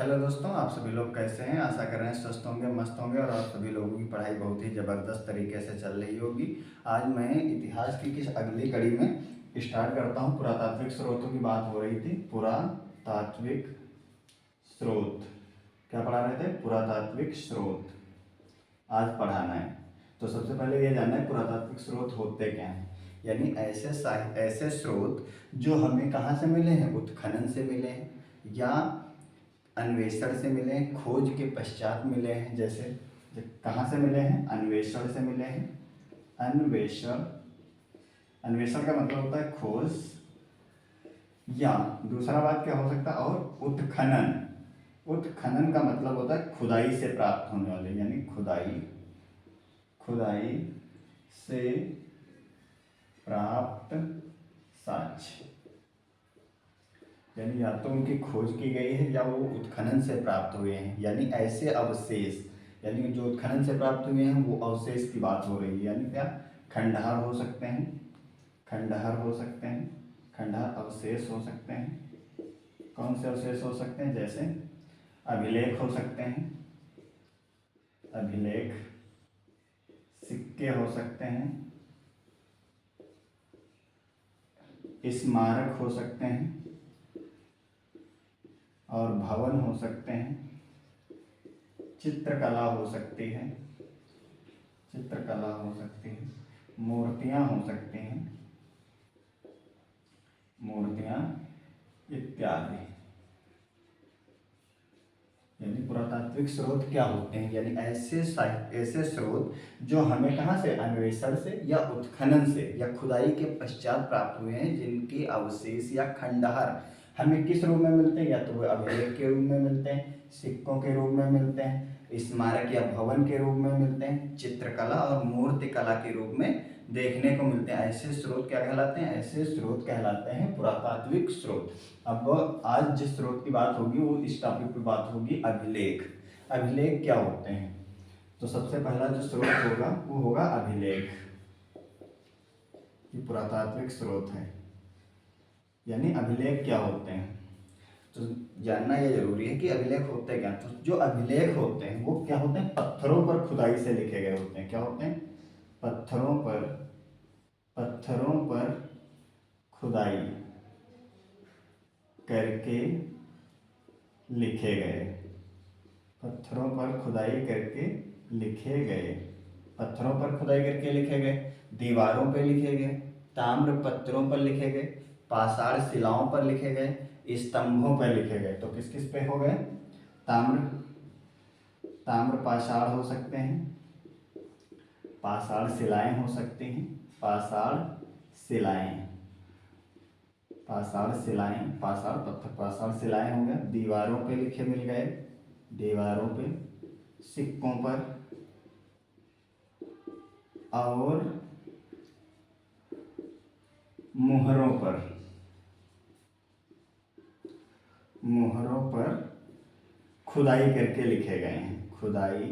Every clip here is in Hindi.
हेलो दोस्तों, आप सभी लोग कैसे हैं। आशा कर रहे हैं स्वस्थ होंगे, मस्त होंगे और आप सभी लोगों की पढ़ाई बहुत ही ज़बरदस्त तरीके से चल रही होगी। आज मैं इतिहास की किस अगली कड़ी में स्टार्ट करता हूं। पुरातात्विक स्रोतों की बात हो रही थी। पुरातात्विक स्रोत क्या पढ़ा रहे थे? पुरातात्विक स्रोत आज पढ़ाना है। तो सबसे पहले ये जानना है पुरातात्विक स्रोत होते क्या हैं। यानी ऐसे स्रोत जो हमें कहाँ से मिले हैं, उत्खनन से मिले हैं या अन्वेषण से मिले हैं, खोज के पश्चात मिले हैं। जैसे कहाँ से मिले हैं? अन्वेषण से मिले हैं। अन्वेषण अन्वेषण का मतलब होता है खोज, या दूसरा बात क्या हो सकता है, और उत्खनन। उत्खनन का मतलब होता है खुदाई से प्राप्त होने वाले, यानी खुदाई खुदाई से प्राप्त साक्ष्य। यानी या तो उनकी खोज की गई है या वो उत्खनन से प्राप्त हुए हैं। यानी ऐसे अवशेष, यानी जो उत्खनन से प्राप्त हुए हैं वो अवशेष की बात हो रही है। यानी क्या? खंडहर हो सकते हैं, खंडहर हो सकते हैं, खंडहर अवशेष हो सकते हैं। कौन से अवशेष हो सकते हैं? जैसे अभिलेख हो सकते हैं, अभिलेख, सिक्के हो सकते हैं, स्मारक हो सकते हैं और भवन हो सकते हैं। चित्रकला हो सकती है, चित्रकला हो सकती है, मूर्तियां हो सकती हैं, मूर्तियां इत्यादि। यानी पुरातात्विक स्रोत क्या होते हैं? यानी ऐसे स्रोत जो हमें कहाँ से? अन्वेषण से या उत्खनन से या खुदाई के पश्चात प्राप्त हुए हैं, जिनके अवशेष या खंडहर हमें किस रूप में मिलते हैं? या तो वो अभिलेख के रूप में मिलते हैं, सिक्कों के रूप में मिलते हैं, स्मारक या भवन के रूप में मिलते हैं, चित्रकला और मूर्ति कला के रूप में देखने को मिलते हैं। ऐसे स्रोत क्या कहलाते हैं? ऐसे स्रोत कहलाते हैं पुरातात्विक स्रोत। अब आज जिस स्रोत की बात होगी वो इस टॉपिक पे बात होगी अभिलेख। अभिलेख क्या होते हैं? तो सबसे पहला जो स्रोत होगा वो होगा अभिलेख। ये पुरातात्विक स्रोत है। यानी अभिलेख क्या होते हैं तो जानना ये जरूरी है कि अभिलेख होते क्या। तो जो अभिलेख होते हैं वो क्या होते हैं? पत्थरों पर खुदाई से लिखे गए होते हैं। क्या होते हैं? पत्थरों पर खुदाई करके लिखे गए, पत्थरों पर खुदाई करके लिखे गए, पत्थरों पर खुदाई करके लिखे गए, दीवारों पर लिखे गए, ताम्र पत्रों पर लिखे गए, पाषाण शिलाओं पर लिखे गए, स्तंभों पर लिखे गए। तो किस किस पे हो गए? ताम्र ताम्र पाषाण हो सकते हैं, पाषाण शिलाएं हो सकती हैं, पाषाण शिलाएं, पाषाण शिलाएं, पाषाण पत्थर, पाषाण शिलाएं हो गए। दीवारों पे लिखे मिल गए, दीवारों पे, सिक्कों पर और मुहरों पर, मुहरों पर खुदाई करके लिखे गए हैं, खुदाई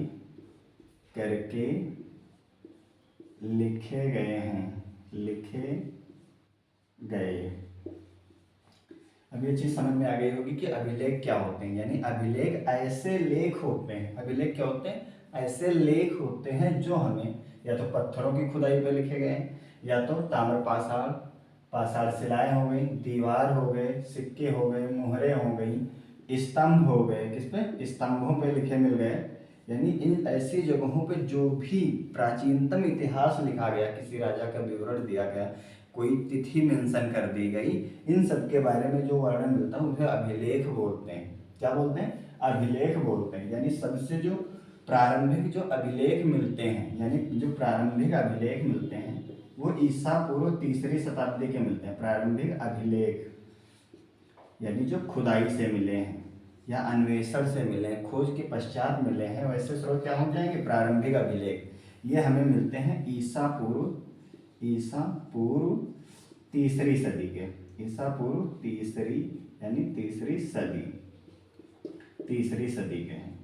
करके लिखे गए हैं, लिखे गए। अब ये चीज समझ में आ गई होगी कि अभिलेख क्या होते हैं। यानी अभिलेख ऐसे लेख होते हैं, अभिलेख क्या होते हैं? ऐसे लेख होते हैं जो हमें या तो पत्थरों की खुदाई पे लिखे गए हैं, या तो ताम्र पाषाण, पाषाण शिलाएं हो गई, दीवार हो गए, सिक्के हो गए, मुहरें हो गई, स्तंभ हो गए, किस पे? स्तंभों पे लिखे मिल गए। यानी इन ऐसी जगहों पे जो भी प्राचीनतम इतिहास लिखा गया, किसी राजा का विवरण दिया गया, कोई तिथि मेंशन कर दी गई, इन सब के बारे में जो वर्णन मिलता है उसे अभिलेख बोलते हैं। क्या बोलते हैं? अभिलेख बोलते हैं। यानी सबसे जो प्रारंभिक जो अभिलेख मिलते हैं, यानी जो प्रारंभिक अभिलेख मिलते हैं वो ईसा पूर्व 3री शताब्दी के मिलते हैं। प्रारंभिक अभिलेख यानी जो खुदाई से मिले हैं या अन्वेषण से मिले हैं, खोज के पश्चात मिले हैं, वैसे स्रोत क्या हो जाएंगे? प्रारंभिक अभिलेख। ये हमें मिलते हैं ईसा पूर्व 3री सदी के, ईसा पूर्व 3री यानी 3री सदी के हैं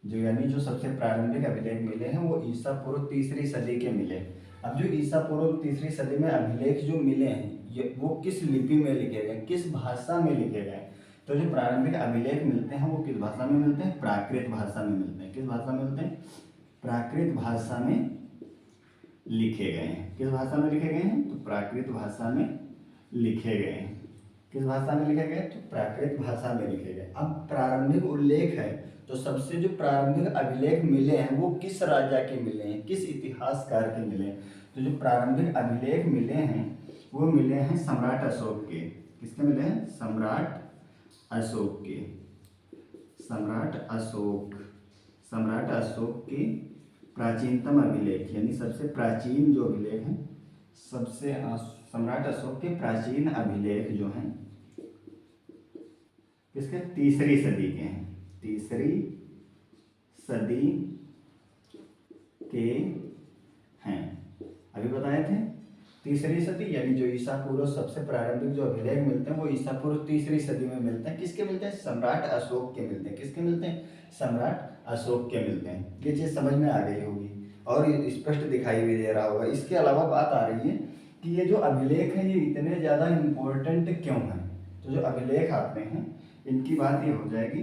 जो, यानी जो सबसे प्रारंभिक अभिलेख मिले हैं वो ईसा पूर्व 3री सदी के मिले। अब जो ईसा पूर्व 3री सदी में अभिलेख जो मिले हैं ये वो किस लिपि में लिखे गए, किस भाषा में लिखे गए? तो जो प्रारंभिक अभिलेख मिलते हैं वो किस भाषा में मिलते हैं? प्राकृत भाषा में मिलते हैं। किस भाषा में मिलते हैं? प्राकृत भाषा में लिखे गए हैं। किस भाषा में लिखे गए हैं? तो प्राकृत भाषा में लिखे गए हैं। किस भाषा में लिखे गए? तो प्राकृत भाषा में लिखे गए। अब प्रारंभिक उल्लेख है तो सबसे जो प्रारंभिक अभिलेख मिले हैं वो किस राजा के मिले हैं, किस इतिहासकार के मिले हैं? तो जो प्रारंभिक अभिलेख मिले हैं वो मिले हैं सम्राट अशोक के। किसके मिले हैं? सम्राट अशोक के। सम्राट अशोक के प्राचीनतम अभिलेख, यानी सबसे प्राचीन जो अभिलेख हैं, सम्राट अशोक के प्राचीन अभिलेख जो हैं किसके? तीसरी सदी के हैं। तीसरी सदी के हैं। अभी बताए थे तीसरी सदी, यानी जो ईसा पूर्व सबसे प्रारंभिक जो अभिलेख मिलते हैं वो ईसा पूर्व तीसरी सदी में मिलते हैं। किसके मिलते हैं? सम्राट अशोक के मिलते हैं। किसके मिलते हैं? सम्राट अशोक के मिलते हैं। ये चीज़ समझ में आ गई होगी और ये स्पष्ट दिखाई भी दे रहा होगा। इसके अलावा बात आ रही है कि ये जो अभिलेख हैं ये इतने ज़्यादा इम्पोर्टेंट क्यों हैं? तो जो अभिलेख आते हैं इनकी बात ये हो जाएगी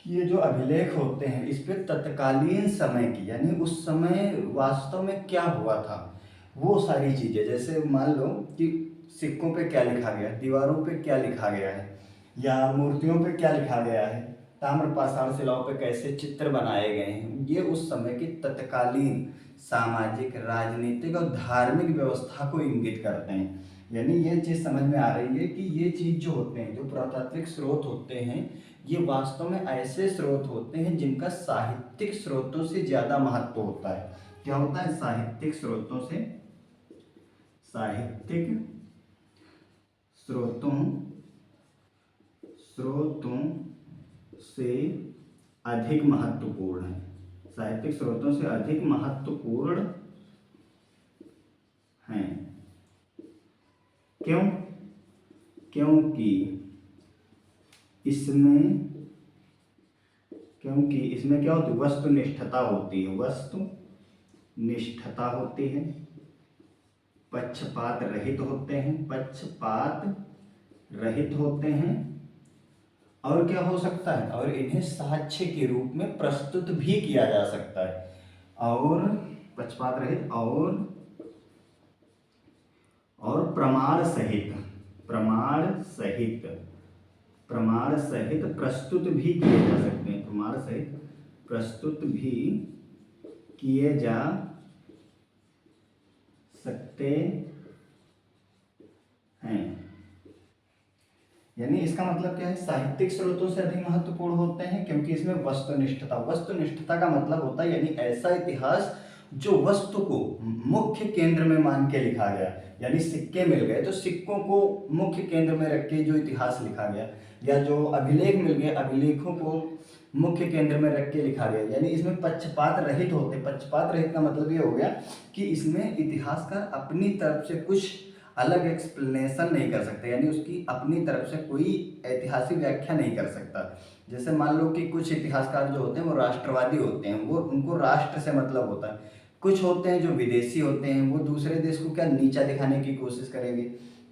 कि ये जो अभिलेख होते हैं इस पर तत्कालीन समय की, यानी उस समय वास्तव में क्या हुआ था वो सारी चीज़ें, जैसे मान लो कि सिक्कों पे क्या लिखा गया, दीवारों पे क्या लिखा गया है, या मूर्तियों पे क्या लिखा गया है, ताम्र पाषाण शिलाओं पे कैसे चित्र बनाए गए हैं, ये उस समय की तत्कालीन सामाजिक, राजनीतिक और धार्मिक व्यवस्था को इंगित करते हैं। यानी ये चीज़ समझ में आ रही है कि ये चीज़ जो होते हैं, जो पुरातात्विक स्रोत होते हैं, ये वास्तव में ऐसे स्रोत होते हैं जिनका साहित्यिक स्रोतों से ज़्यादा महत्व होता है। क्या होता है? साहित्यिक स्रोतों से अधिक महत्वपूर्ण है। साहित्यिक स्रोतों से अधिक महत्वपूर्ण हैं। क्यों? क्योंकि इसमें क्या होती है? वस्तुनिष्ठता होती है। वस्तुनिष्ठता होती है, पक्षपात रहित होते हैं और क्या हो सकता है? और इन्हें साक्ष्य के रूप में प्रस्तुत भी किया जा सकता है। और पक्षपात रहित और प्रमाण सहित प्रस्तुत भी किए जा सकते हैं। प्रमाण सहित प्रस्तुत भी किए जा सकते हैं। यानी इसका मतलब क्या है? साहित्यिक स्रोतों से अधिक महत्वपूर्ण होते हैं क्योंकि इसमें वस्तुनिष्ठता का मतलब होता है, यानी ऐसा इतिहास जो वस्तु को मुख्य केंद्र में मान के लिखा गया। यानी सिक्के मिल गए तो सिक्कों को मुख्य केंद्र में रख के जो इतिहास लिखा गया, या जो अभिलेख मिल गए अभिलेखों को मुख्य केंद्र में रख के लिखा गया। यानी इसमें पक्षपात रहित का मतलब ये हो गया कि इसमें इतिहासकार अपनी तरफ से कुछ अलग एक्सप्लेनेशन नहीं कर सकते, यानी उसकी अपनी तरफ से कोई ऐतिहासिक व्याख्या नहीं कर सकता। जैसे मान लो कि कुछ इतिहासकार जो होते हैं वो राष्ट्रवादी होते हैं, वो उनको राष्ट्र से मतलब होता है। कुछ होते हैं जो विदेशी होते हैं, वो दूसरे देश को क्या नीचा दिखाने की कोशिश करेंगे।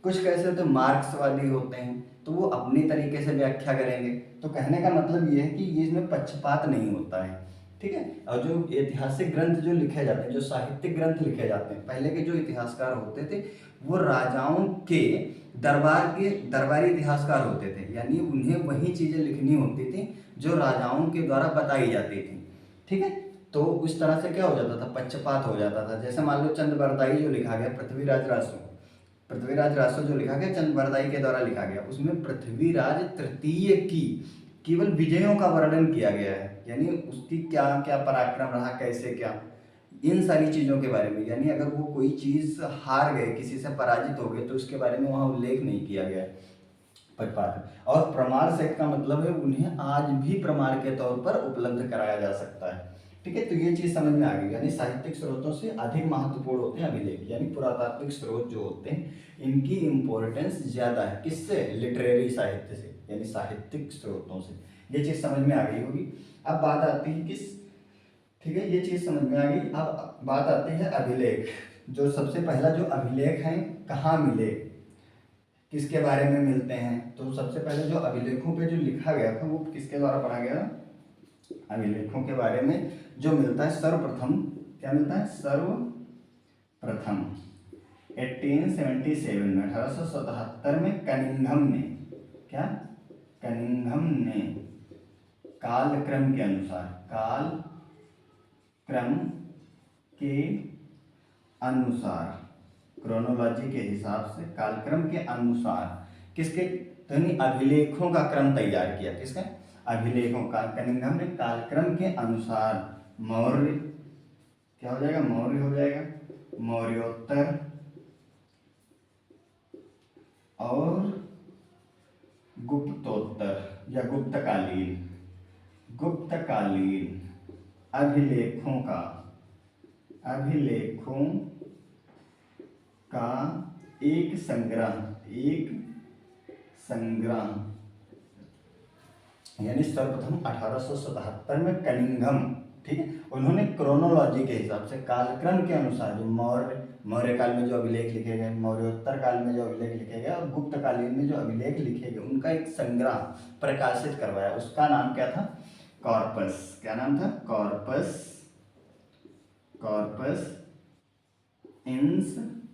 कुछ कैसे होते हैं? मार्क्सवादी होते हैं, तो वो अपनी तरीके से व्याख्या करेंगे। तो कहने का मतलब ये है कि ये इसमें पक्षपात नहीं होता है, ठीक है। और जो ऐतिहासिक ग्रंथ जो लिखे जाते हैं, जो साहित्यिक ग्रंथ लिखे जाते हैं, पहले के जो इतिहासकार होते थे वो राजाओं के दरबारी इतिहासकार होते थे, यानी उन्हें वही चीज़ें लिखनी होती थी जो राजाओं के द्वारा बताई जाती थी, ठीक है। तो उस तरह से क्या हो जाता था? पक्षपात हो जाता था। जैसे मान लो चंद्रबरदाई जो लिखा गया, पृथ्वीराज रासो जो लिखा गया चंद्रबरदाई के द्वारा लिखा गया, उसमें पृथ्वीराज तृतीय की केवल विजयों का वर्णन किया गया है, यानी उसकी क्या क्या पराक्रम रहा, कैसे क्या, इन सारी चीज़ों के बारे में। यानी अगर वो कोई चीज़ हार गए, किसी से पराजित हो गए, तो उसके बारे में वहाँ उल्लेख नहीं किया गया है पक्षपात। और प्रमाण सहित का मतलब है उन्हें आज भी प्रमाण के तौर पर उपलब्ध कराया जा सकता है, ठीक है। तो ये चीज़ समझ में आ गई। यानी साहित्यिक स्रोतों से अधिक महत्वपूर्ण होते हैं अभिलेख, यानी पुरातात्विक स्रोत जो होते हैं इनकी इम्पोर्टेंस ज़्यादा है। किससे? लिटरेरी साहित्य से, यानी साहित्यिक स्रोतों से। ये चीज़ समझ में आ गई होगी। अब बात आती है ठीक है, ये चीज़ समझ में आ गई। अब बात आती है अभिलेख। जो सबसे पहला जो अभिलेख है कहाँ मिले, किसके बारे में मिलते हैं? तो सबसे पहले जो अभिलेखों पे जो लिखा गया था वो किसके द्वारा पढ़ा गया? अभिलेखों के बारे में जो मिलता है सर्वप्रथम, क्या मिलता है? सर्वप्रथम 1877 में 1877 में कनिंघम ने, क्या? कनिंघम ने कालक्रम के अनुसार, कालक्रम के अनुसार, क्रोनोलॉजी के हिसाब से, कालक्रम के अनुसार किसके? तो यानी अभिलेखों का क्रम तैयार किया। किसका? अभिलेखों का। कनिंघम ने कालक्रम के अनुसार मौर्य, क्या हो जाएगा? मौर्य हो जाएगा, मौर्योत्तर और गुप्तोत्तर या गुप्तकालीन अभिलेखों का एक संग्रह यानी सर्वप्रथम 1877 में कनिंघम, ठीक है, उन्होंने क्रोनोलॉजी के हिसाब से, कालक्रम के अनुसार, जो मौर्य काल में जो अभिलेख लिखे गए, मौर्योत्तर काल में जो अभिलेख लिखे गए और गुप्तकालीन में जो अभिलेख लिखे गए, उनका एक संग्रह प्रकाशित करवाया। उसका नाम क्या था? कॉर्पस। क्या नाम था? कॉर्पस इंस्क्रिप्शनम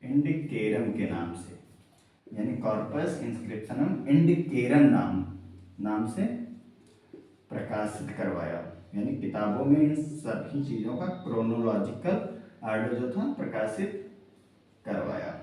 इंडिकेरम के नाम से, यानी कॉर्पस इंस्क्रिप्शनम इंडिकेरम नाम से प्रकाशित करवाया। यानी किताबों में इन सभी चीजों का क्रोनोलॉजिकल आर्डर जो था प्रकाशित करवाया।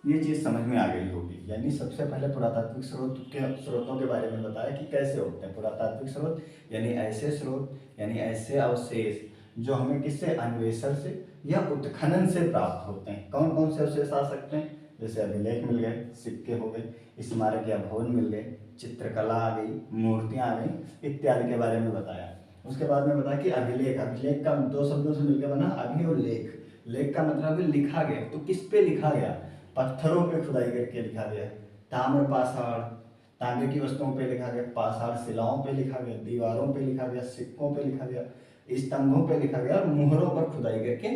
ये चीज समझ में आ गई होगी। यानी सबसे पहले पुरातात्विक स्रोतों के बारे में बताया कि कैसे होते हैं पुरातात्विक स्रोत, यानी ऐसे स्रोत, यानी ऐसे अवशेष जो हमें किससे? अन्वेषण से या उत्खनन से प्राप्त होते हैं। कौन कौन से अवशेष आ सकते हैं? जैसे अभिलेख मिल गए, सिक्के हो गए, स्मारक या भवन मिल गए, चित्रकला आ गई, मूर्तियां आ गई इत्यादि के बारे में बताया। उसके बाद में बताया कि अभिलेख का दो शब्दों से मिलकर बना अभि और लेख। लेख का मतलब लिखा गया। तो किस पे लिखा गया? पत्थरों पे खुदाई करके लिखा गया। ताम्र पाषाण, तांबे की वस्तुओं पे लिखा गया, पाषाण शिलाओं पे लिखा गया, दीवारों पे लिखा गया, सिक्कों पे लिखा गया, स्तंभों पे लिखा गया और मुहरों पर खुदाई करके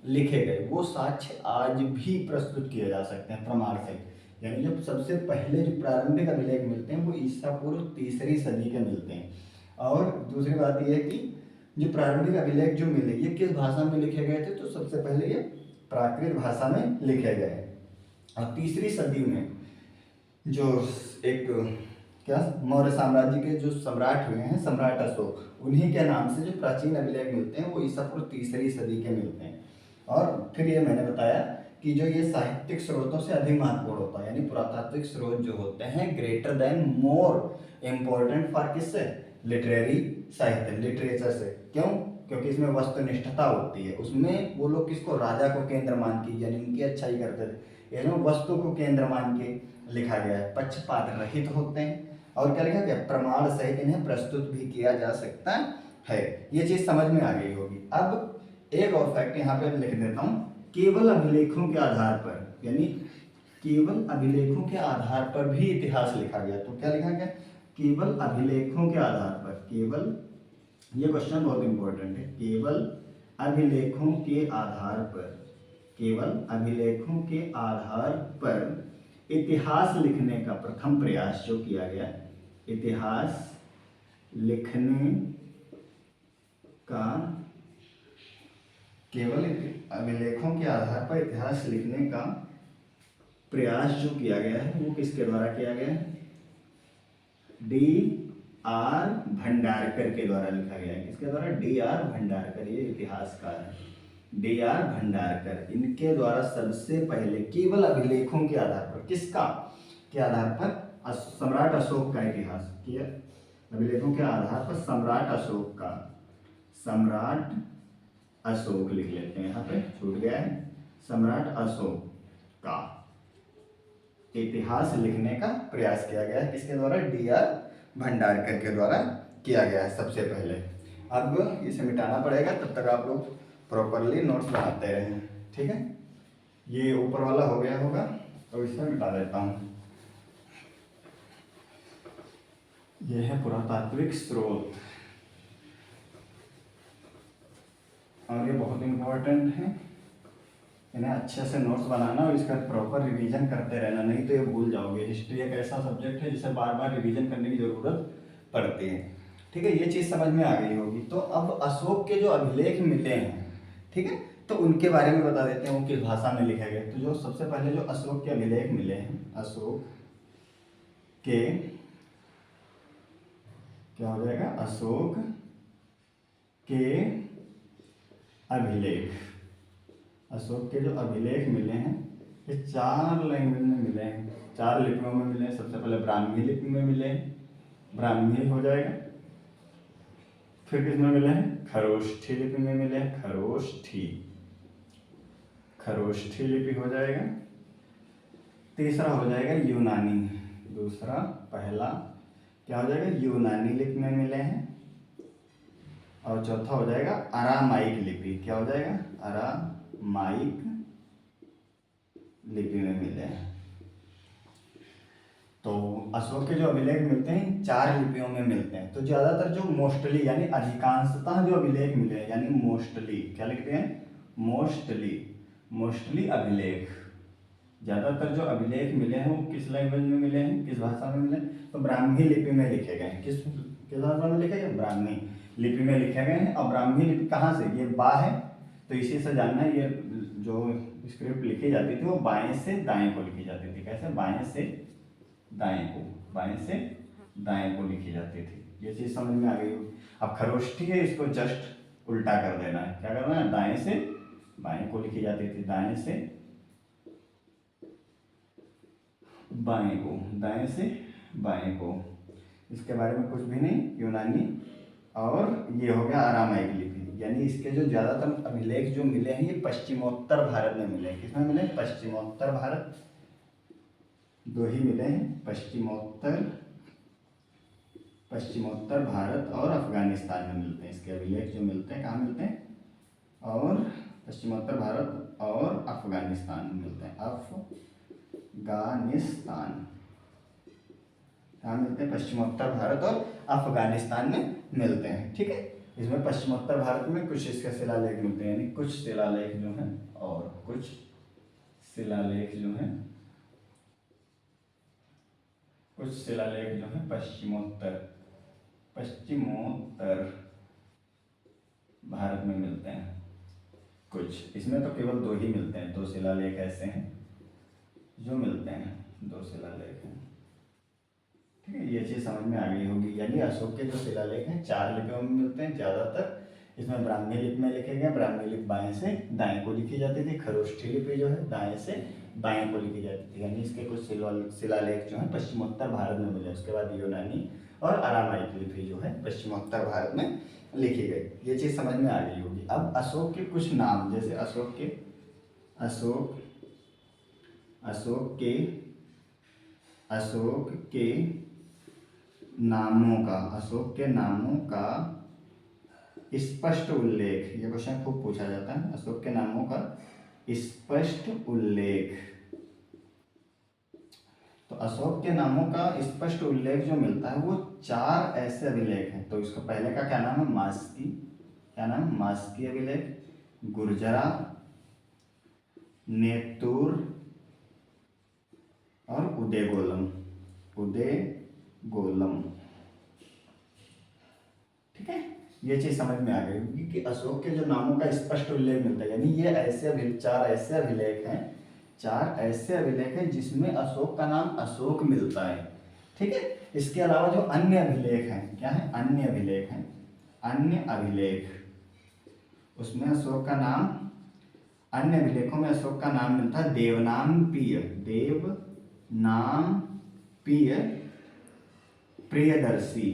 लिखे गए। वो साक्ष्य आज भी प्रस्तुत किए जा सकते हैं प्रमाण से। यानी जो सबसे पहले जो प्रारंभिक अभिलेख मिलते हैं वो ईसा पूर्व 3री सदी के मिलते हैं। और दूसरी बात यह है कि जो प्रारंभिक अभिलेख जो मिले ये किस भाषा में लिखे गए थे? तो सबसे पहले ये प्राकृत भाषा में लिखे गए। और 3री सदी में जो एक क्या मौर्य साम्राज्य के जो सम्राट हुए हैं, सम्राट अशोक, उन्हीं के नाम से जो प्राचीन अभिलेख मिलते हैं वो ईसा पूर्व 3री सदी के मिलते हैं। और फिर ये मैंने बताया कि जो ये साहित्यिक स्रोतों से अधिक महत्वपूर्ण होता है, यानी पुरातात्विक स्रोत जो होते हैं greater than more important for किससे? लिटरेरी साहित्य, लिटरेचर से। क्यों? क्योंकि इसमें वस्तुनिष्ठता होती है। उसमें वो लोग किसको? राजा को केंद्र मान के, यानी उनकी अच्छाई करते थे। यानी वस्तु को केंद्र मान के लिखा गया है। पक्षपात रहित होते हैं। और क्या लिखा गया? प्रमाण सहित इन्हें प्रस्तुत भी किया जा सकता है। ये चीज समझ में आ गई होगी। अब एक और फैक्ट यहाँ पे लिख देता हूँ। केवल अभिलेखों के आधार पर, यानी केवल अभिलेखों के आधार पर भी इतिहास लिखा गया। तो क्या लिखा गया? केवल अभिलेखों के आधार पर, केवल, ये क्वेश्चन बहुत इंपॉर्टेंट है, केवल अभिलेखों के आधार पर, केवल अभिलेखों के आधार पर इतिहास लिखने का प्रथम प्रयास जो किया गया, इतिहास लिखने का, केवल अभिलेखों के आधार पर इतिहास लिखने का प्रयास जो किया गया है वो किसके द्वारा किया गया है? D.R. भंडारकर के द्वारा लिखा गया है। किसके द्वारा? D.R. भंडारकर, ये इतिहासकार है D.R. भंडारकर। इनके द्वारा सबसे पहले केवल अभिलेखों के आधार पर, किसका के आधार पर? सम्राट अशोक का इतिहास किया। अभिलेखों के आधार पर सम्राट अशोक का, सम्राट अशोक लिख लेते हैं, यहाँ पे छूट गया है, सम्राट अशोक का इतिहास लिखने का प्रयास किया गया है। किसके द्वारा? D.R. भंडारकर के द्वारा किया गया है सबसे पहले। अब इसे मिटाना पड़ेगा, तब तक आप लोग प्रॉपरली नोट्स बनाते रहें, ठीक है। ये ऊपर वाला हो गया होगा तो इसे मिटा देता हूँ। ये है पुरातात्विक स्रोत। और ये बहुत इम्पोर्टेंट है, इन्हें अच्छे से नोट्स बनाना और इसका प्रॉपर रिवीजन करते रहना, नहीं तो ये भूल जाओगे। हिस्ट्री एक ऐसा सब्जेक्ट है जिसे बार बार रिवीजन करने की ज़रूरत पड़ती है। ठीक है, ये चीज़ समझ में आ गई होगी। तो अब अशोक के जो अभिलेख मिले हैं, ठीक है, तो उनके बारे में बता देते हैं वो किस भाषा में लिखे गए। तो जो सबसे पहले जो अशोक के अभिलेख मिले हैं, अशोक के क्या हो जाएगा, अशोक के अभिलेख, अशोक के जो अभिलेख मिले हैं ये 4 लैंग्वेज में मिले हैं, 4 लिपियों में मिले हैं। सबसे पहले ब्राह्मी लिपि में मिले हैं, ब्राह्मी हो जाएगा। फिर किसमें मिले हैं, खरोष्ठी लिपि में मिले हैं, खरोष्ठी, खरोष्ठी लिपि हो जाएगा। तीसरा हो जाएगा यूनानी, दूसरा, पहला क्या हो जाएगा, यूनानी लिपि में मिले हैं। और चौथा हो जाएगा अरामाइक लिपि, क्या हो जाएगा, अरामाइक लिपि में मिले हैं। तो अशोक के जो अभिलेख मिलते हैं 4 लिपियों में मिलते हैं। तो ज़्यादातर जो मोस्टली यानी अधिकांशतः जो अभिलेख मिले हैं, यानी मोस्टली क्या लिखते हैं, मोस्टली, मोस्टली अभिलेख, ज़्यादातर जो अभिलेख मिले हैं वो किस लैंग्वेज में मिले हैं, किस भाषा में मिले हैं, तो ब्राह्मी लिपि में लिखे गए हैं। किस भाषा में लिखे गए, ब्राह्मी लिपि में लिखे गए हैं। और ब्राह्मी लिपि कहाँ से, ये बा है, तो इसी से जानना है, ये जो स्क्रिप्ट लिखी जाती थी वो बाएं से दाएं को लिखी जाती थी। कैसे, बाएं से दाएं को, बाएं से दाएं को लिखी जाती थी। ये चीज़ समझ में आ गई होगी। अब खरोष्ठी है, इसको जस्ट उल्टा कर देना है। क्या करना है, दाएं से बाएं को लिखी जाती थी, दाएं से बाएं को, दाएं से बाएं को। इसके बारे में कुछ भी नहीं, यूनानी। और ये हो गया अरामाइक लिपि, यानी इसके जो ज़्यादातर अभिलेख जो मिले हैं ये पश्चिमोत्तर भारत में मिले हैं। किसमें मिले, पश्चिमोत्तर भारत, 2 ही मिले हैं, पश्चिमोत्तर भारत और अफगानिस्तान में मिलते हैं। इसके अभिलेख जो मिलते हैं कहाँ मिलते हैं, और पश्चिमोत्तर भारत और अफगानिस्तान में मिलते हैं। अफगानिस्तान कहाँ मिलते हैं, पश्चिमोत्तर भारत और अफगानिस्तान में मिलते हैं। ठीक है, इसमें पश्चिमोत्तर भारत में कुछ इसके शिलालेख मिलते हैं, यानी कुछ शिलालेख जो हैं, और कुछ शिलालेख जो हैं, कुछ शिलालेख जो हैं पश्चिमोत्तर भारत में मिलते हैं। कुछ इसमें तो केवल 2 ही मिलते हैं, 2 शिलालेख ऐसे हैं जो मिलते हैं, 2 शिलालेख हैं। ठीक है, ये चीज़ समझ में आ गई होगी। यानी अशोक के जो शिलालेख हैं 4 लिपियों में मिलते हैं ज़्यादातर। इसमें ब्राह्मी लिपि में लिखे गए, ब्राह्मी लिपि बाएं से दाएं को लिखी जाती थी। खरोष्ठी लिपि जो है दाएं से बाएं को लिखी जाती थी। यानी इसके कुछ शिलालेख जो है पश्चिमोत्तर भारत में मिले। उसके बाद यूनानी और अरामाइक लिपि जो है पश्चिमोत्तर भारत में लिखी गई। ये चीज़ समझ में आ गई होगी। अब अशोक के कुछ नाम, जैसे अशोक के नामों का स्पष्ट उल्लेख, ये क्वेश्चन खूब पूछा जाता है। अशोक के नामों का स्पष्ट उल्लेख, तो अशोक के नामों का स्पष्ट उल्लेख जो मिलता है वो 4 ऐसे अभिलेख हैं। तो इसका पहले का क्या नाम है, मास्की, क्या नाम, मास्की अभिलेख, गुर्जरा, नेतुर और उदयगोलम। ठीक है, ये चीज समझ में आ गई होगी कि अशोक के जो नामों का स्पष्ट उल्लेख मिलता है, यानी ये ऐसे 4 ऐसे अभिलेख हैं, 4 ऐसे अभिलेख हैं जिसमें अशोक का नाम अशोक मिलता है। ठीक है, इसके अलावा जो अन्य अभिलेख हैं, क्या है, अन्य अभिलेख हैं, अन्य अभिलेख, उसमें अशोक का नाम, अन्य अभिलेखों में अशोक का नाम मिलता है देवनामपीय, देवनामपीय प्रियदर्शी।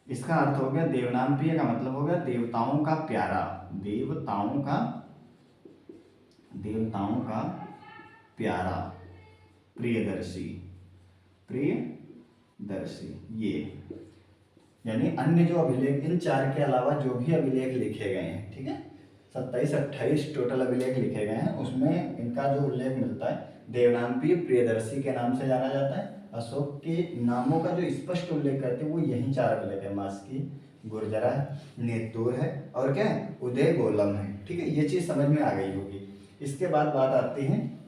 इसका अर्थ हो गया, देवनामपीय का मतलब हो गया देवताओं का प्यारा, देवताओं का प्यारा, प्रियदर्शी। ये यानी अन्य जो अभिलेख, इन 4 के अलावा जो भी अभिलेख लिखे गए हैं, ठीक है, 27-28 टोटल अभिलेख लिखे गए हैं, उसमें इनका जो उल्लेख मिलता है देवनामपीय प्रियदर्शी के नाम से जाना जाता है। अशोक के नामों का जो स्पष्ट उल्लेख करते हैं वो यही 4 अभिलेख है, मास्की, गुर्जरा है, नेतुर है, और क्या है, उदय गोलम है। ठीक है, ये चीज समझ में आ गई होगी। इसके बाद बात आती है,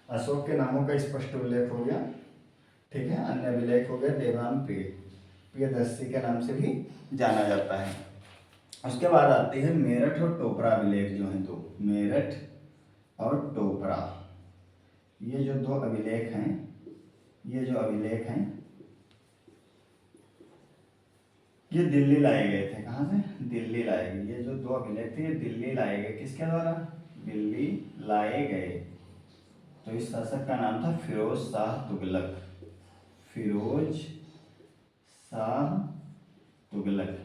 अशोक के नामों का स्पष्ट उल्लेख हो गया। ठीक है, अन्य अभिलेख हो गए, देवनाम प्रियदर्शी के नाम से भी जाना जाता है। उसके बाद आती है मेरठ और टोपरा अभिलेख जो है, दो, मेरठ और टोपरा, ये जो दो अभिलेख हैं, ये जो अभिलेख हैं ये दिल्ली लाए गए थे। कहाँ से? दिल्ली लाए गए। ये जो दो अभिलेख थे ये दिल्ली लाए गए। किसके द्वारा? दिल्ली लाए गए। तो इस शासक का नाम था फिरोज शाह तुगलक। फिरोज शाह तुगलक।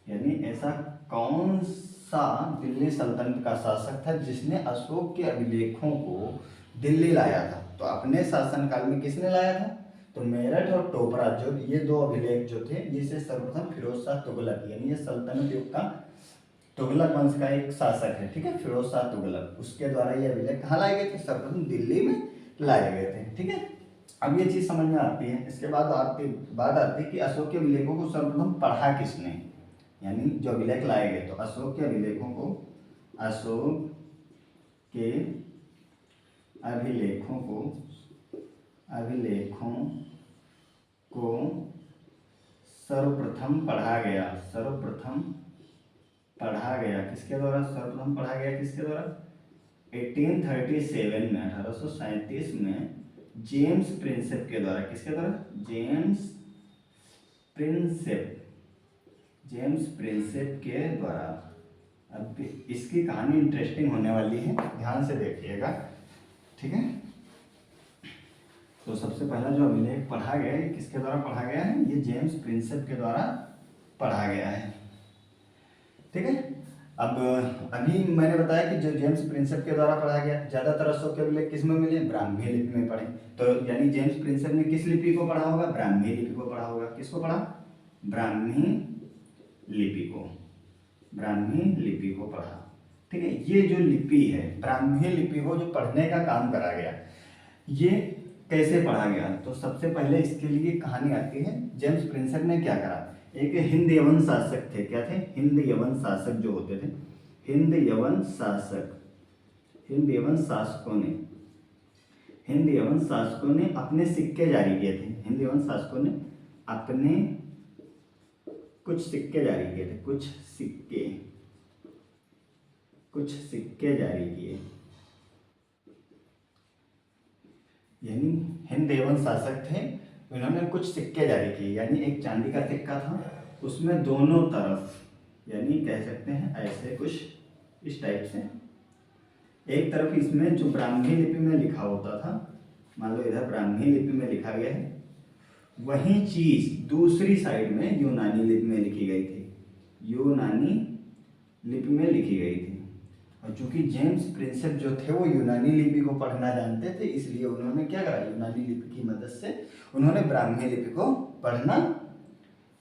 यानी ऐसा कौन सा दिल्ली सल्तनत का शासक था जिसने अशोक के अभिलेखों को दिल्ली लाया था? तो अपने शासनकाल में किसने लाया था? तो मेरठ और टोपरा, जो ये दो अभिलेख जो थे, जिसे सर्वप्रथम फिरोज शाह तुगलक, यानी ये सल्तनत युग का तुगलक वंश का एक शासक है, ठीक है, फिरोज शाह तुगलक, उसके द्वारा ये अभिलेख कहाँ लाए गए थे? सर्वप्रथम दिल्ली में लाए गए थे। ठीक है, अब ये चीज समझ में आती है। इसके बाद बात आती है कि अशोक के अभिलेखों को सर्वप्रथम पढ़ा किसने, यानी जो अभिलेख लाए गए, तो अशोक के अभिलेखों को सर्वप्रथम पढ़ा गया किसके द्वारा? सर्वप्रथम पढ़ा गया किसके द्वारा? 1837 में, 1837 में जेम्स प्रिंसेप के द्वारा। किसके द्वारा? जेम्स प्रिंसेप के द्वारा। अब इसकी कहानी इंटरेस्टिंग होने वाली है, ध्यान से देखिएगा। ठीक है, तो सबसे पहला जो अभिलेख पढ़ा गया है किसके द्वारा पढ़ा गया है? ये जेम्स प्रिंसेप के द्वारा पढ़ा गया है। ठीक है, अब अभी मैंने बताया कि जो जेम्स प्रिंसेप के द्वारा पढ़ा गया, ज्यादातर अशोक के अभिलेख किस में मिले? ब्राह्मी लिपि में पढ़े। तो यानी जेम्स प्रिंसेप ने किस लिपि को पढ़ा होगा? ब्राह्मी लिपि को पढ़ा होगा। किसको पढ़ा? ब्राह्मी लिपि को पढ़ा। ठीक है, ये जो लिपि है, ब्राह्मी लिपि को जो पढ़ने का काम करा गया, ये कैसे पढ़ा गया? तो सबसे पहले इसके लिए कहानी आती है। जेम्स प्रिंसेप ने क्या करा? एक हिंद यवन शासक थे। क्या थे? हिंद यवन शासक जो होते थे, हिंद यवन शासकों ने अपने सिक्के जारी किए थे। हिंद यवन शासकों ने अपने कुछ सिक्के जारी किए थे। कुछ सिक्के जारी किए, यानी हिंद यवन शासक थे, उन्होंने कुछ सिक्के जारी किए। यानी एक चांदी का सिक्का था, उसमें दोनों तरफ, यानी कह सकते हैं ऐसे कुछ इस टाइप से, एक तरफ इसमें जो ब्राह्मी लिपि में लिखा होता था, मान लो इधर ब्राह्मी लिपि में लिखा गया है, वही चीज दूसरी साइड में यूनानी लिपि में लिखी गई थी। और चूंकि जेम्स प्रिंसेप जो थे वो यूनानी लिपि को पढ़ना जानते थे, इसलिए उन्होंने क्या करा? यूनानी लिपि की मदद से उन्होंने ब्राह्मी लिपि को पढ़ना,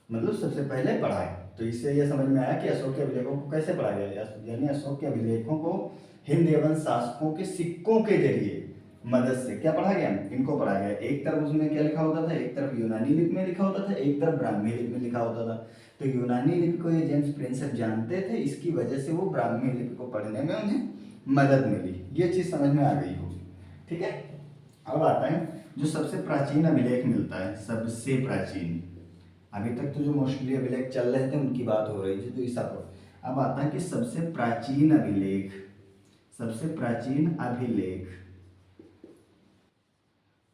मतलब सबसे पहले पढ़ा है। तो इससे यह समझ में आया कि अशोक के अभिलेखों को कैसे पढ़ा गया, यानी अशोक के अभिलेखों को हिंद यवन शासकों के सिक्कों के जरिए मदद से क्या पढ़ा गया? इनको पढ़ा गया। एक तरफ उसमें क्या लिखा होता था? एक तरफ यूनानी लिपि में लिखा होता था, एक तरफ ब्राह्मी लिपि में लिखा होता था। तो यूनानी लिपि को ये जेम्स प्रिंसेप जानते थे, इसकी वजह से वो ब्राह्मी लिपि को पढ़ने में उन्हें मदद मिली। ये चीज समझ में आ गई होगी। ठीक है, अब आता है जो सबसे प्राचीन अभिलेख मिलता है, सबसे प्राचीन। अभी तक तो जो मोस्टली अभिलेख चल रहे थे उनकी बात हो रही थी, तो ईसा को। अब आता है कि सबसे प्राचीन अभिलेख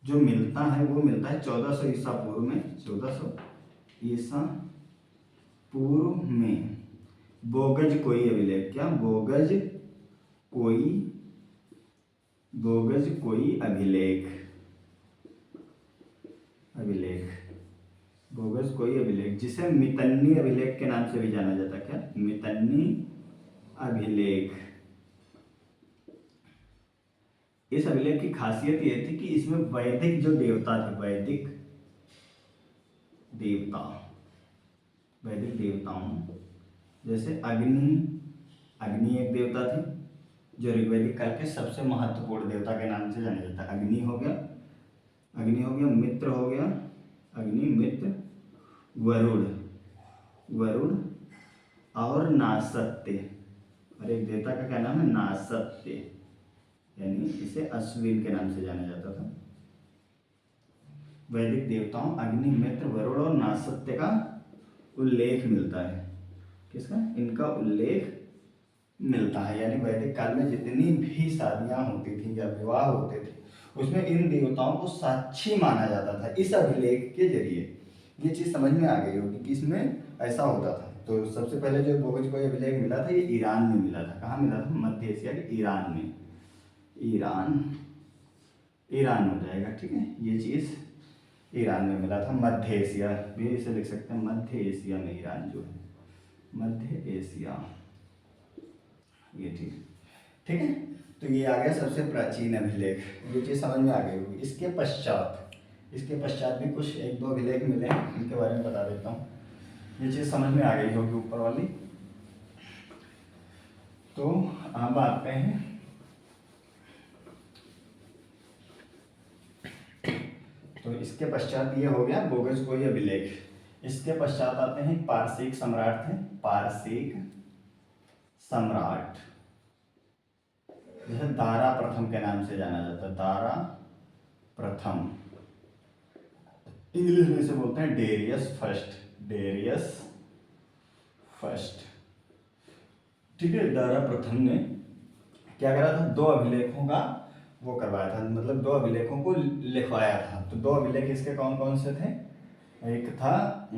जो मिलता है वो मिलता है 1400 ईसा पूर्व में। 1400 ईसा पूर्व में बोगज कोई अभिलेख। क्या? बोगज कोई अभिलेख। बोगज कोई अभिलेख, जिसे मितन्नी अभिलेख के नाम से भी जाना जाता है। क्या? मितन्नी अभिलेख। इस अभिलेख की खासियत यह थी कि इसमें वैदिक जो देवता थे, वैदिक देवताओं, जैसे अग्नि एक देवता थे, जो ऋग्वैदिक काल के सबसे महत्वपूर्ण देवता के नाम से जाना जाता है। अग्नि हो गया, मित्र हो गया, अग्नि, मित्र, वरुण, वरुण और नासत्य, और एक देवता का क्या नाम है, नासत्य, यानी इसे अश्विन के नाम से जाना जाता था। वैदिक देवताओं अग्नि, मित्र, वरुण और नासत्य का उल्लेख मिलता है। किसका, इनका उल्लेख मिलता है, यानी वैदिक काल में जितनी भी शादियां होती थी या विवाह होते थे उसमें इन देवताओं को साक्षी माना जाता था। इस अभिलेख के जरिए ये चीज समझ में आ गई होगी कि इसमें ऐसा होता था। तो सबसे पहले जो बोगज को अभिलेख मिला था ये ईरान में मिला था। कहाँ मिला था, मध्य एशिया के ईरान में। ईरान हो जाएगा, ठीक है। ये चीज ईरान में मिला था, मध्य एशिया भी इसे लिख सकते हैं, मध्य एशिया में ईरान जो है, मध्य एशिया, ये ठीक है। तो ये आ गया सबसे प्राचीन अभिलेख, ये चीज समझ में आ गई होगी। इसके पश्चात भी कुछ एक दो अभिलेख मिले हैं, इनके बारे में बता देता हूँ। ये चीज समझ में आ गई होगी ऊपर वाली। तो अब आते हैं तो इसके पश्चात ये हो गया बोगज कोई अभिलेख। इसके पश्चात आते हैं पारसिक सम्राट थे, पारसिक सम्राट, जैसे दारा प्रथम के नाम से जाना जाता है, दारा प्रथम, इंग्लिश में इसे बोलते हैं डेरियस फर्स्ट, ठीक है। दारा प्रथम ने क्या करा था, दो अभिलेखों का वो करवाया था, मतलब दो अभिलेखों को लिखवाया था। तो दो अभिलेख इसके कौन कौन से थे, एक था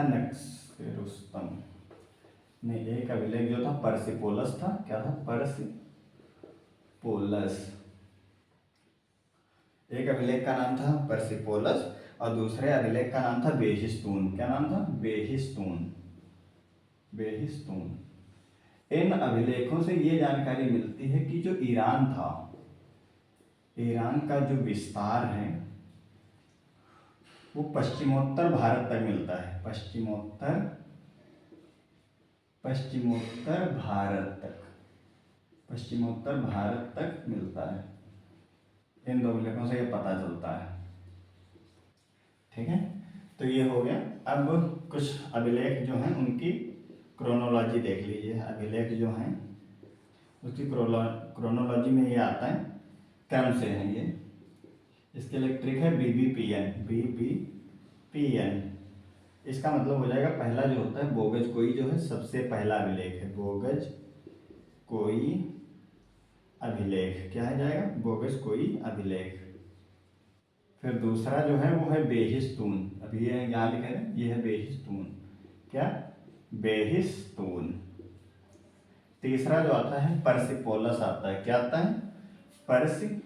नक्सेरुस्तम, नहीं, एक अभिलेख जो था परसिपोलस था। क्या था, परसिपोलस। एक अभिलेख का नाम था परसिपोलस और दूसरे अभिलेख का नाम था बेहिस्तून। क्या नाम था, बेहिस्तून। इन अभिलेखों से ये जानकारी मिलती है कि जो ईरान था, ईरान का जो विस्तार है वो पश्चिमोत्तर भारत तक मिलता है, पश्चिमोत्तर भारत तक मिलता है। इन दो अभिलेखों से ये पता चलता है, ठीक है। तो ये हो गया। अब कुछ अभिलेख जो हैं उनकी क्रोनोलॉजी देख लीजिए। अभिलेख जो हैं उसकी क्रोनोलॉजी में ये आता है, क्रम से है ये। इसके लिए ट्रिक है BBPN। इसका मतलब हो जाएगा, पहला जो होता है बोगज कोई जो है सबसे पहला अभिलेख है, बोगज कोई अभिलेख क्या है जाएगा, बोगज कोई अभिलेख। फिर दूसरा जो है वो है बेहिस्तून, अभी ये यहाँ लिखे हैं, ये है बेहिस्तून। क्या, बेहिस्तून। तीसरा जो आता है परसिपोलस आता है। क्या आता है, परसिपोलस।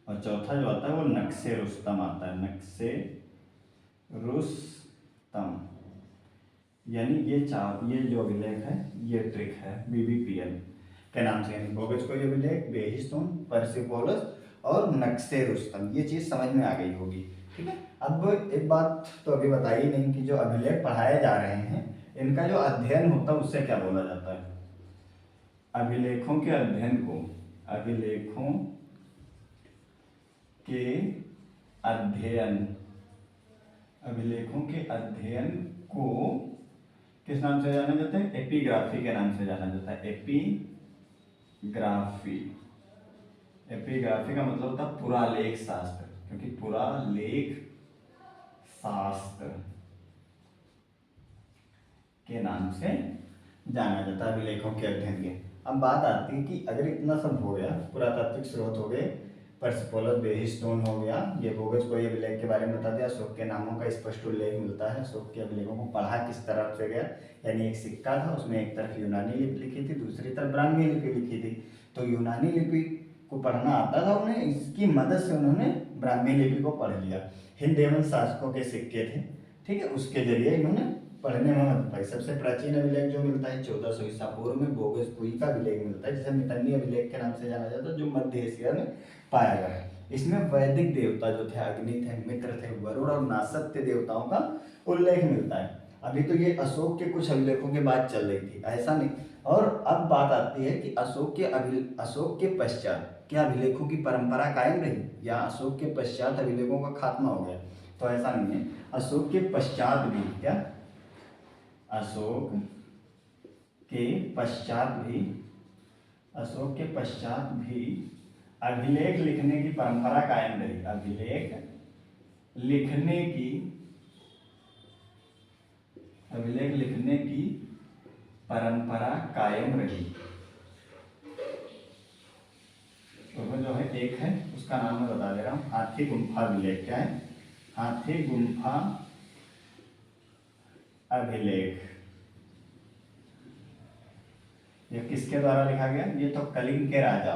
और चौथा जो आता है वो नक्सेरुस्तम आता है, नक्सेरुस्तम। यानी ये जो अभिलेख है ये ट्रिक है BBPN के नाम से, यानी बोगज कोई अभिलेख, बेहिस्तून, परसिपोलस और नक्सेरुस्तम। ये चीज समझ में आ गई होगी, ठीक है। अब एक बात तो अभी बताई नहीं कि जो अभिलेख पढ़ाए जा रहे हैं इनका जो अध्ययन होता है उससे क्या बोला जाता है। अभिलेखों के अध्ययन को, अभिलेखों के अध्ययन को किस नाम से जाना जाता है, एपिग्राफी के नाम से जाना जाता है। एपिग्राफी का मतलब होता है पुरालेख शास्त्र, क्योंकि पुरालेख शास्त्र के नाम से जाना जाता है अभिलेखों के अध्ययन के। अब बात आती है कि अगर इतना सब हो गया, पुरातात्विक स्रोत हो गए, परसिपोलस, बेहिस्तून हो गया, ये बोगज कोई अभिलेख के बारे में बता दिया, अशोक के नामों का स्पष्ट उल्लेख मिलता है, अशोक के अभिलेखों को पढ़ा किस तरफ से गया, यानी एक सिक्का था उसमें एक तरफ यूनानी लिपि लिखी थी, दूसरी तरफ ब्राह्मी लिपि लिखी थी। तो यूनानी लिपि को पढ़ना आता था उन्हें, इसकी मदद से उन्होंने ब्राह्मी लिपि को पढ़ लिया। हिंद एवं शासकों के सिक्के थे, ठीक है, उसके जरिए इन्होंने पढ़ने में मदद पाई। सबसे प्राचीन अभिलेख जो मिलता है 1400 ईसा पूर्व में बोगज कोई का अभिलेख मिलता है, जिसे मितन्नी अभिलेख के नाम से जाना जाता है, जो मध्य एशिया में पाया गया है। इसमें वैदिक देवता जो थे, अग्नि थे, मित्र थे, वरुण और नासत्य देवताओं का उल्लेख मिलता है। अभी तो ये अशोक के कुछ अभिलेखों की बात चल रही थी, ऐसा नहीं। और अब बात आती है कि अशोक के पश्चात क्या अभिलेखों की परंपरा कायम रही या अशोक के पश्चात अभिलेखों का खात्मा हो गया? तो ऐसा नहीं है, अशोक के पश्चात भी क्या, अशोक के पश्चात भी, अशोक के पश्चात भी अभिलेख लिखने की परंपरा कायम रही। अभिलेख लिखने की, अभिलेख लिखने की परंपरा कायम रही। तो वो जो है एक है, उसका नाम मैं बता दे रहा हूँ, हाथी गुम्फा अभिलेख। क्या है? हाथी गुम्फा अभिलेख। ये किसके द्वारा लिखा गया? ये तो कलिंग के राजा,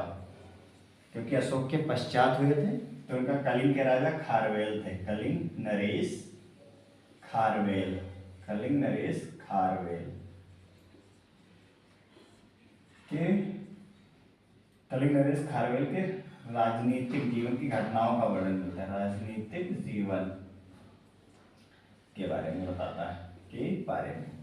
क्योंकि अशोक के पश्चात हुए थे तो उनका कलिंग के राजा खारवेल थे। कलिंग नरेश खारवेल, कलिंग नरेश खारवेल के, कलिंग नरेश खारवेल के राजनीतिक जीवन की घटनाओं का वर्णन मिलता है। राजनीतिक जीवन के बारे में बताता है, के बारे में।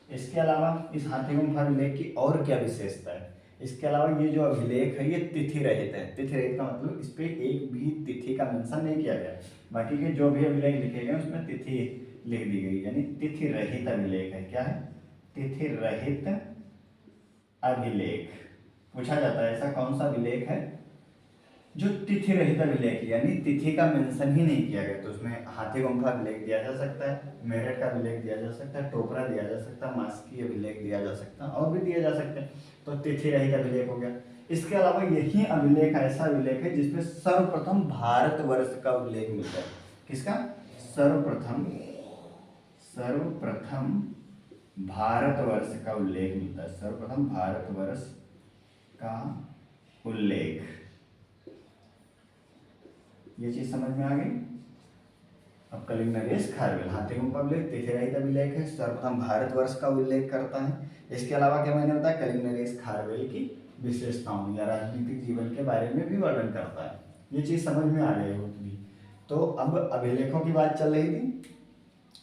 इसके अलावा इस हाथी गुम्फा अभिलेख की और क्या विशेषता है? इसके अलावा ये जो अभिलेख है ये तिथि रहित है। तिथि रहित का मतलब इस पे एक भी तिथि का मेंशन नहीं किया गया। बाकी के जो भी अभिलेख लिखे गए उसमें तिथि लिख दी गई, यानी तिथि रहित अभिलेख है। क्या है? तिथि रहित अभिलेख। पूछा जाता है ऐसा कौन सा अभिलेख है जो तिथि रहित अभिलेख, यानी तिथि का मेंशन ही नहीं किया गया। तो उसमें हाथी गुम्फा अभिलेख दिया जा सकता है, मेरठ का अभिलेख दिया जा सकता है, टोपरा दिया जा सकता है, मास्की अभिलेख दिया जा सकता है, और भी दिए जा सकते हैं। तो तिथि रहित अभिलेख हो गया। इसके अलावा यही अभिलेख ऐसा अभिलेख है जिसमें सर्वप्रथम भारतवर्ष का उल्लेख मिलता है। किसका? सर्वप्रथम, सर्वप्रथम भारतवर्ष का उल्लेख मिलता है। सर्वप्रथम भारतवर्ष का उल्लेख। ये चीज समझ में आ गई? अब कलिंग नरेश खारवेल हाथी गुम्फा अभिलेख तिथि रहित अभिलेख है, सर्वप्रथम भारतवर्ष का उल्लेख करता है। इसके अलावा क्या मैंने बताया, कलिंग नरेश खारवेल की विशेषताओं या राजनीतिक जीवन के बारे में भी वर्णन करता है। ये चीज समझ में आ गई होगी। तो अब अभिलेखों की बात चल रही थी,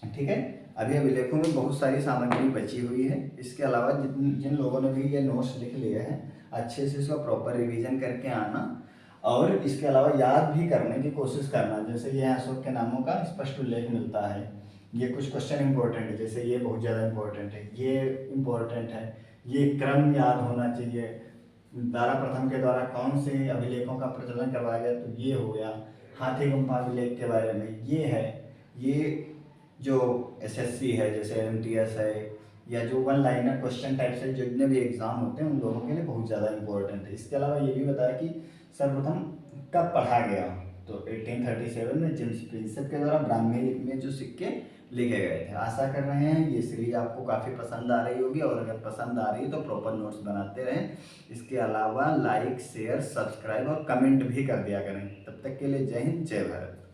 ठीक है। अभी अभिलेखों में बहुत सारी सामग्री बची हुई है। इसके अलावा जिन लोगों ने भी ये नोट्स लिख लिए हैं, अच्छे से इसका प्रॉपर रिवीजन करके आना, और इसके अलावा याद भी करने की कोशिश करना। जैसे ये अशोक के नामों का स्पष्ट उल्लेख मिलता है, ये कुछ क्वेश्चन इंपॉर्टेंट है, जैसे ये बहुत ज़्यादा इंपॉर्टेंट है, ये इंपॉर्टेंट है, ये क्रम याद होना चाहिए। दारा प्रथम के द्वारा कौन से अभिलेखों का प्रचलन करवाया गया, तो ये हो गया। हाथी गुम्फा अभिलेख के बारे में ये है। ये जो एसएससी है, जैसे एमटीएस है, या जो वन लाइनर क्वेश्चन टाइप से जितने भी एग्जाम होते हैं उन लोगों के लिए बहुत ज़्यादा इंपॉर्टेंट है। इसके अलावा ये भी बताया कि सर्वप्रथम कब पढ़ा गया, तो 1837 में जेम्स प्रिंसेप के द्वारा ब्राह्मी लिपि में जो सिक्के लिखे गए थे। आशा कर रहे हैं ये सीरीज आपको काफ़ी पसंद आ रही होगी, और अगर पसंद आ रही है तो प्रॉपर नोट्स बनाते रहें। इसके अलावा लाइक, शेयर, सब्सक्राइब और कमेंट भी कर दिया करें। तब तक के लिए जय हिंद, जय भारत।